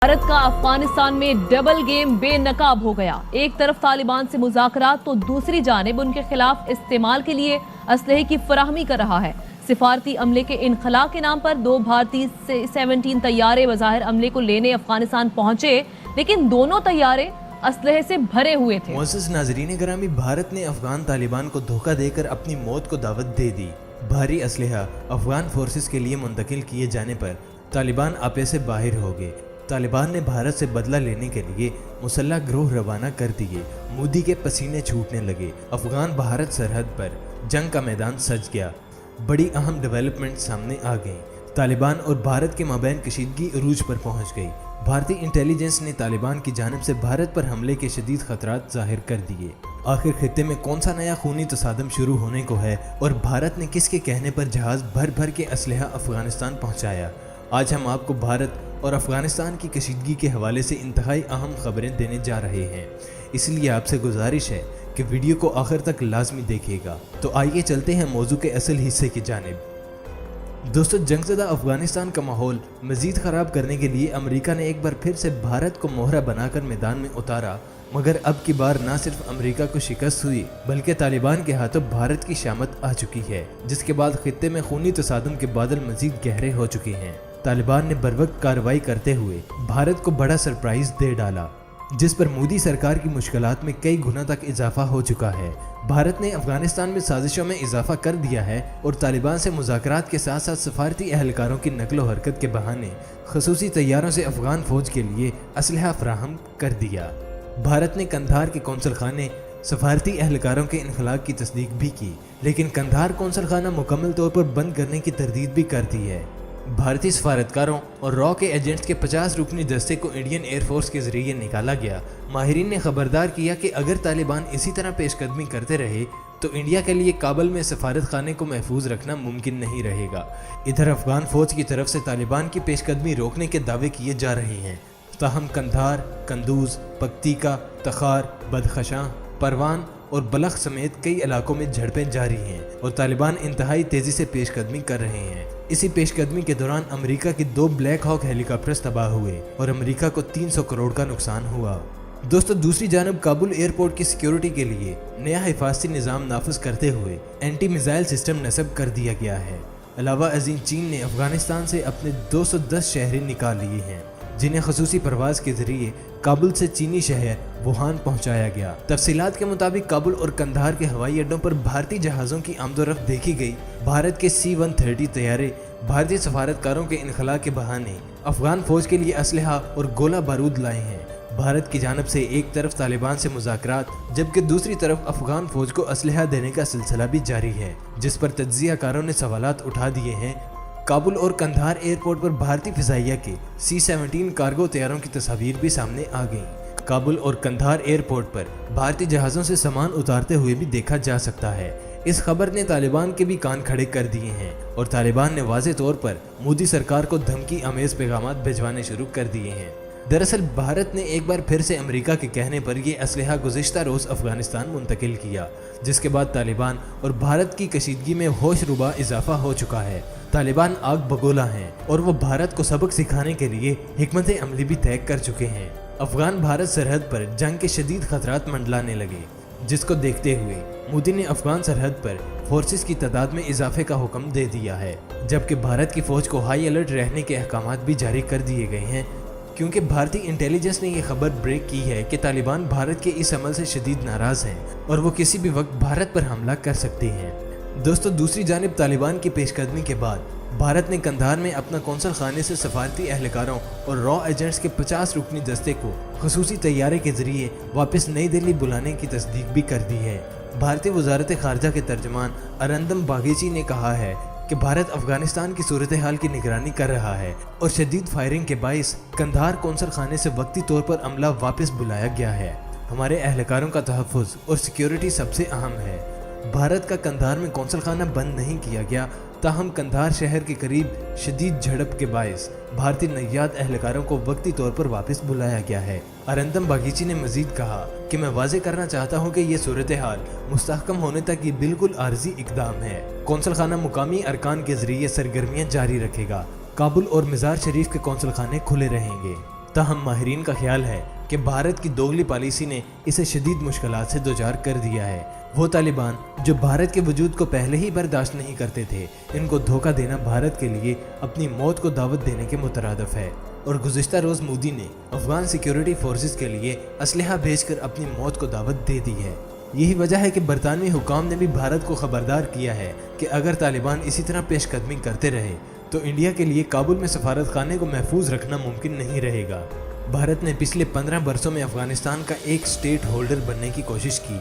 भारत का अफगानिस्तान में double game बेनकाब हो गया। एक तरफ तालिबान से मुज़ाकरात तो दूसरी जानिब उनके खिलाफ इस्तेमाल के लिए असलहे की फराहमी कर रहा है। सिफारती अमले के इनखला के नाम पर 2 भारतीय 17 तैयारे बज़ाहिर अमले को लेने अफगानिस्तान पहुंचे, लेकिन दोनों तैयारे असलहे से भरे हुए थे। मुअज़्ज़ज़ नाज़रीन गिरामी, भारत ने अफगान तालिबान को धोखा देकर अपनी मौत को दावत दे दी। भारी असलहा अफगान फोर्सेस के लिए मुंतकिल किए जाने पर तालिबान आपे से बाहर हो गए। तालिबान ने भारत से बदला लेने के लिए मुसल्लह गिरोह रवाना कर दिए। मोदी के पसीने छूटने लगे। अफगान भारत सरहद पर जंग का मैदान सज गया। बड़ी अहम डेवलपमेंट सामने आ गई। तालिबान और भारत के माबैन कशीदगी अरूज पर पहुंच गई। भारतीय इंटेलिजेंस ने तालिबान की जानिब से भारत पर हमले के शदीद खतरात जाहिर कर दिए। आखिर खित्ते में कौन सा नया खूनी तसादम शुरू होने को है और भारत ने किसके कहने पर जहाज भर भर के असलहा अफगानिस्तान पहुंचाया? आज हम आपको भारत और अफगानिस्तान की कशीदगी के हवाले से इंतहाई अहम खबरें देने जा रहे हैं, इसलिए आपसे गुजारिश है कि वीडियो को आखिर तक लाजमी देखिएगा। तो आइए चलते हैं मौजू के असल हिस्से की जानिब। दोस्तों, जंगज़दा अफगानिस्तान का माहौल मज़ीद ख़राब करने के लिए अमेरिका ने एक बार फिर से भारत को मोहरा बनाकर मैदान में उतारा, मगर अब की बार न सिर्फ अमेरिका को शिकस्त हुई बल्कि तालिबान के हाथों भारत की शामत आ चुकी है, जिसके बाद खित्ते में खूनी तसादम के बादल मज़ीद गहरे हो चुके हैं। तालिबान ने बरवक्त कार्रवाई करते हुए भारत को बड़ा सरप्राइज दे डाला, जिस पर मोदी सरकार की मुश्किलात में कई गुना तक इजाफा हो चुका है। भारत ने अफगानिस्तान में साजिशों में इजाफा कर दिया है और तालिबान से मुज़ाकरात के साथ साथ सफारती एहलकारों की नकलो हरकत के बहाने खसूसी तैयारों से अफगान फौज के लिए असलहा फराहम कर दिया। भारत ने कंधार के कौंसल खाने सफारती एहलकारों के इनखलाग की तस्दीक भी की, लेकिन कंधार कौंसल खाना मुकम्मल तौर पर बंद करने की तरदीद भी कर दी है। भारतीय सफारतकारों और रॉ के एजेंट्स के 50 रुकनी दस्ते को इंडियन एयरफोर्स के जरिए निकाला गया। माहिरीन ने खबरदार किया कि अगर तालिबान इसी तरह पेशकदमी करते रहे तो इंडिया के लिए काबुल में सफारत खाने को महफूज रखना मुमकिन नहीं रहेगा। इधर अफगान फौज की तरफ से तालिबान की पेशकदमी रोकने के दावे किए जा रहे हैं, ताहम कंधार, कंदूज, पक्तिका, तखार, बदखशां, परवान और बलख समेत कई इलाकों में झड़पें जारी हैं और तालिबान इंतहाई तेज़ी से पेशकदमी कर रहे हैं। इसी पेशकदमी के दौरान अमेरिका के 2 ब्लैक हॉक हेलीकॉप्टर्स तबाह हुए और अमेरिका को 300 करोड़ का नुकसान हुआ। दोस्तों, दूसरी जानब काबुल एयरपोर्ट की सिक्योरिटी के लिए नया हिफाजती निज़ाम नाफिज करते हुए एंटी मिसाइल सिस्टम नस्ब कर दिया गया है। अलावा अजीम, चीन ने अफगानिस्तान से अपने 210 शहरी निकाल लिए हैं, जिन्हें खसूसी परवाज के जरिए काबुल से चीनी शहर वुहान पहुंचाया गया। तफसीलात के मुताबिक काबुल और कंधार के हवाई अड्डों पर भारतीय जहाज़ों की आमदोरफ्त देखी गई। भारत के C-130 तैयारे भारतीय सफारतकारों के इनखला के बहाने अफगान फौज के लिए असलहा और गोला बारूद लाए हैं। भारत की जानब से एक तरफ तालिबान से मुज़ाकरात, जबकि दूसरी तरफ अफगान फौज को असलहा देने का सिलसिला भी जारी है, जिस पर तज्ज़ियाकारों ने सवालात उठा दिए हैं। काबुल और कंधार एयरपोर्ट पर भारतीय फिजाइया के C-17 कार्गो तैयारों की तस्वीर भी सामने आ गई। काबुल और कंधार एयरपोर्ट पर भारतीय जहाज़ों से सामान उतारते हुए भी देखा जा सकता है। इस खबर ने तालिबान के भी कान खड़े कर दिए हैं और तालिबान ने वाज़े तौर पर मोदी सरकार को धमकी अमेज़ पैगामात भिजवाने शुरू कर दिए हैं। दरअसल भारत ने एक बार फिर से अमेरिका के कहने पर यह असलहा गुज़िश्ता रोज़ अफगानिस्तान मुंतकिल किया, जिसके बाद तालिबान और भारत की कशीदगी में होशरुबा इजाफा हो चुका है। तालिबान आग बगोला हैं और वो भारत को सबक सिखाने के लिए हिकमत अमली भी तय कर चुके हैं। अफगान भारत सरहद पर जंग के शदीद खतरात मंडलाने लगे, जिसको देखते हुए मोदी ने अफगान सरहद पर फोर्सेस की तादाद में इजाफे का हुक्म दे दिया है, जबकि भारत की फौज को हाई अलर्ट रहने के अहकामात भी जारी कर दिए गए हैं, क्योंकि भारतीय इंटेलिजेंस ने यह खबर ब्रेक की है कि तालिबान भारत के इस अमल से शदीद नाराज़ हैं और वो किसी भी वक्त भारत पर हमला कर सकते हैं। दोस्तों, दूसरी जानिब तालिबान की पेशकदमी के बाद भारत ने कंधार में अपना कौंसल खाने से सफारती एहलकारों और रॉ एजेंट्स के 50 रुकनी दस्ते को खसूसी तैयारे के जरिए वापस नई दिल्ली बुलाने की तस्दीक भी कर दी है। भारतीय वजारत खारजा के तर्जमान अरंदम बागीची ने कहा है कि भारत अफगानिस्तान की सूरत हाल की निगरानी कर रहा है और शदीद फायरिंग के बाइस कंधार कौंसल खाने से वक्ती तौर पर अमला वापस बुलाया गया है। हमारे एहलकारों का तहफ़्फ़ुज़ और सिक्योरिटी सबसे अहम है। भारत का कंधार में कौंसल खाना बंद नहीं किया गया, ताहम कंधार शहर के करीब शदीद झड़प के बायस भारतीय नैयाद एहलकारों को वक्ती तौर पर वापस बुलाया गया है। अरंदम बागीची ने मजीद कहा कि मैं वाज़े करना चाहता हूँ कि ये सूरत हाल मुस्तहकम होने तक ये बिल्कुल आर्जी इकदाम है। कौंसल खाना मुकामी अरकान के जरिए सरगर्मियाँ जारी रखेगा। काबुल और मज़ार शरीफ के कौंसल खाने खुले रहेंगे। ताहम माहिरीन का ख्याल है कि भारत की दोगली पॉलिसी ने इसे शदीद मुश्किलात से दोचार कर दिया है। वो तालिबान जो भारत के वजूद को पहले ही बर्दाश्त नहीं करते थे, इनको धोखा देना भारत के लिए अपनी मौत को दावत देने के मुतरादिफ है। और गुज़िश्ता रोज़ मोदी ने अफगान सिक्योरिटी फोर्सेस के लिए असलहा भेजकर अपनी मौत को दावत दे दी है। यही वजह है कि बरतानवी हुकाम ने भी भारत को खबरदार किया है कि अगर तालिबान इसी तरह पेशकदमी करते रहे तो इंडिया के लिए काबुल में सफारत खाने को महफूज रखना मुमकिन नहीं रहेगा। भारत ने पिछले 15 बरसों में अफगानिस्तान का एक स्टेट होल्डर बनने की कोशिश की।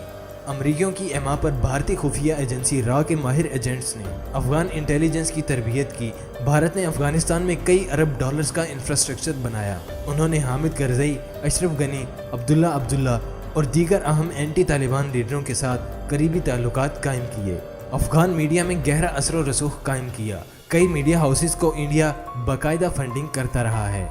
अमरीकियों की एमा पर भारतीय खुफिया एजेंसी रॉ के माहिर एजेंट्स ने अफगान इंटेलिजेंस की तरबियत की। भारत ने अफगानिस्तान में कई अरब डॉलर्स का इंफ्रास्ट्रक्चर बनाया। उन्होंने हामिद करजई, अशरफ गनी, अब्दुल्ला और दीगर अहम एंटी तालिबान लीडरों के साथ करीबी ताल्लुकात कायम किए। अफगान मीडिया में गहरा असर व रसूख कायम किया। कई मीडिया हाउसेस को इंडिया बाकायदा फंडिंग करता रहा है।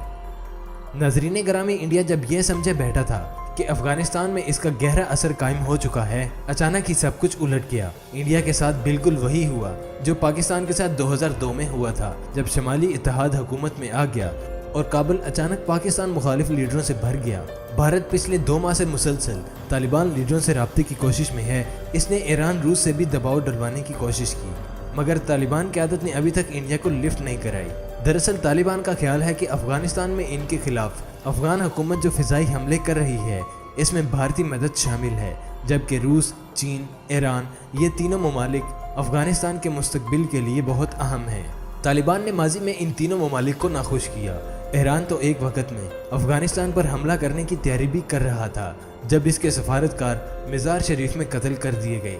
नाज़रीन ग्रामी, इंडिया जब यह समझे बैठा था कि अफगानिस्तान में इसका गहरा असर कायम हो चुका है, अचानक ही सब कुछ उलट गया। इंडिया के साथ बिल्कुल वही हुआ जो पाकिस्तान के साथ 2002 में हुआ था, जब शमाली इत्तेहाद हुकूमत में आ गया और काबुल अचानक पाकिस्तान मुखालिफ लीडरों से भर गया। भारत पिछले 2 माह से मुसलसल तालिबान लीडरों से राब्ते की कोशिश में है। इसने ईरान रूस से भी दबाव डलवाने की कोशिश की, मगर तालिबान क़यादत ने अभी तक इंडिया को लिफ्ट नहीं कराई। दरअसल तालिबान का ख्याल है कि अफगानिस्तान में इनके खिलाफ अफगान हुकूमत जो फ़िज़ाई हमले कर रही है, इसमें भारतीय मदद शामिल है, जबकि रूस, चीन, ईरान ये तीनों ममालिक अफगानिस्तान के मुस्तकबिल के लिए बहुत अहम हैं। तालिबान ने माजी में इन तीनों ममालिक को नाखुश किया। ईरान तो एक वक्त में अफगानिस्तान पर हमला करने की तैयारी भी कर रहा था, जब इसके सफारतकार मज़ार शरीफ में कत्ल कर दिए गए।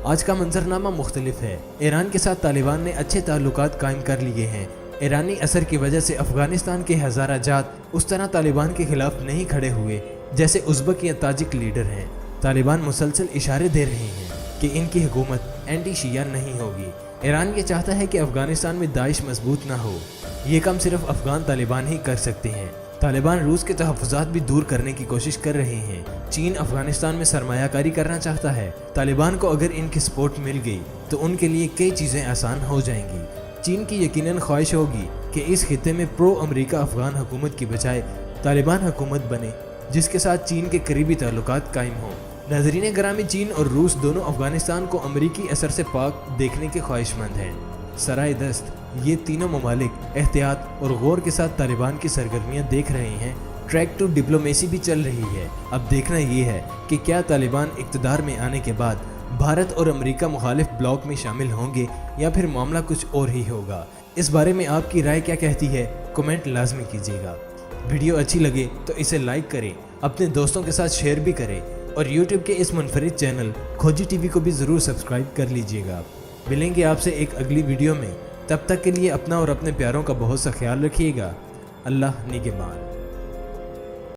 आज का मंजरनामा मुख्तलिफ है। ईरान के साथ तालिबान ने अच्छे ताल्लुकात कायम कर लिए हैं। ईरानी असर की वजह से अफगानिस्तान के हज़ारा जात उस तरह तालिबान के खिलाफ नहीं खड़े हुए जैसे उज़्बक या ताजिक लीडर हैं। तालिबान मुसलसल इशारे दे रहे हैं कि इनकी हुकूमत एंटी शिया नहीं होगी। ईरान ये चाहता है कि अफगानिस्तान में दाइश मजबूत ना हो। ये काम सिर्फ अफगान तालिबान ही कर सकते हैं। तालिबान रूस के तहफ़्फ़ुज़ात भी दूर करने की कोशिश कर रहे हैं। चीन अफगानिस्तान में सरमायाकारी करना चाहता है। तालिबान को अगर इनकी सपोर्ट मिल गई तो उनके लिए कई चीज़ें आसान हो जाएंगी। चीन की यकीनन ख्वाहिश होगी कि इस खित्ते में प्रो अमरीका अफगान हुकूमत की बजाय तालिबान हुकूमत बने, जिसके साथ चीन के करीबी ताल्लुकात कायम हों। नाज़रीन ग्रामी, चीन और रूस दोनों अफगानिस्तान को अमरीकी असर से पाक देखने के ख्वाहिशमंद हैं। सराय दस्त ये तीनों ममालिक एहतियात और गौर के साथ तालिबान की सरगर्मियाँ देख रहे हैं। ट्रैक टू डिप्लोमेसी भी चल रही है। अब देखना ये है कि क्या तालिबान इक़्तिदार में आने के बाद भारत और अमेरिका मुखालिफ ब्लॉक में शामिल होंगे या फिर मामला कुछ और ही होगा। इस बारे में आपकी राय क्या कहती है, कमेंट लाजमी कीजिएगा। वीडियो अच्छी लगे तो इसे लाइक करें, अपने दोस्तों के साथ शेयर भी करें और YouTube के इस मुनफरिद चैनल खोजी टीवी को भी ज़रूर सब्सक्राइब कर लीजिएगा। मिलेंगे आपसे एक अगली वीडियो में। तब तक के लिए अपना और अपने प्यारों का बहुत सा ख्याल रखिएगा। अल्लाह निगहबान।